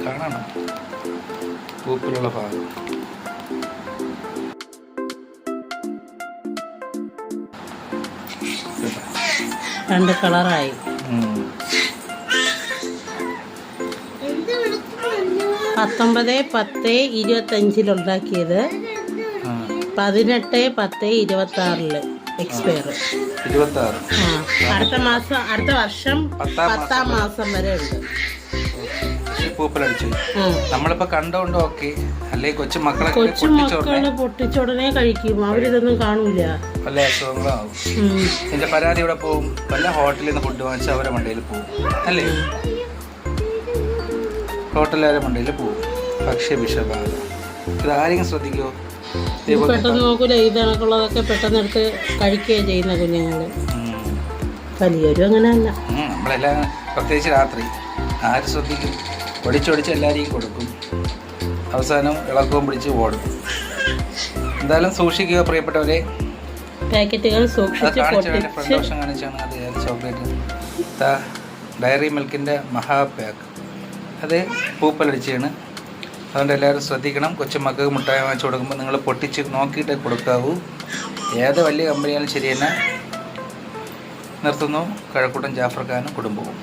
കാണണം പൂപ്പിലുള്ള ഭാഗം. രണ്ട് കളറായി. 19/10/25 ഉണ്ടാക്കിയത്, 18/10/26 എക്സ്പയർ. അടുത്ത വർഷം 10-ാം മാസം വരെ ഉണ്ട്. പൂപ്പലടിച്ച് നമ്മളിപ്പോ കണ്ടോണ്ട് ഓക്കെ. അല്ലെ കൊച്ചുമക്കളെ പൊട്ടിച്ചുടനെ കഴിക്കും. അവരിതൊന്നും കാണൂല. പല അസുഖങ്ങളാവും. എന്റെ പരാതി ഇവിടെ പോവും. പല ഹോട്ടലിൽ നിന്ന് ഫുഡ് വാങ്ങിച്ച് അവരെ മണ്ടയിൽ പോവും. അല്ലേ, ഹോട്ടലുകാരെ മണ്ടയിൽ പോവും. ഭക്ഷ്യവിഷബാധ. ഇത് ആരെങ്കിലും ശ്രദ്ധിക്കുമോ? പെട്ടെന്ന് നോക്കൂല. ഇതണക്കുള്ളതൊക്കെ പെട്ടെന്ന് എടുത്ത് കഴിക്കുകയോ ചെയ്യുന്ന കുഞ്ഞുങ്ങള്. വലിയൊരു അങ്ങനെയല്ല. നമ്മളെല്ലാം പ്രത്യേകിച്ച് രാത്രി ആര് ശ്രദ്ധിക്കും? ഒടിച്ചൊടിച്ച് എല്ലാവരെയും കൊടുക്കും. അവസാനം ഇളക്കവും പിടിച്ച് ഓടും. എന്തായാലും സൂക്ഷിക്കുക പ്രിയപ്പെട്ടവരെ. പാക്കറ്റുകൾ ഫ്രണ്ട് വർഷം കാണിച്ചാണ് അത് ചോക്ലേറ്റ് ഡയറി മിൽക്കിൻ്റെ മഹാപാക്ക്. അത് പൂപ്പലടിച്ചാണ്. അതുകൊണ്ട് എല്ലാവരും ശ്രദ്ധിക്കണം. കൊച്ചുമക്കൾക്ക് മുട്ടായി വാങ്ങിച്ചു കൊടുക്കുമ്പോൾ നിങ്ങൾ പൊട്ടിച്ച് നോക്കിയിട്ടേ കൊടുക്കാവൂ. ഏത് വലിയ കമ്പനിയാലും ശരി തന്നെ. നിർത്തുന്നു. കഴക്കൂട്ടൻ ജാഫർ ഖാനും കുടുംബവും.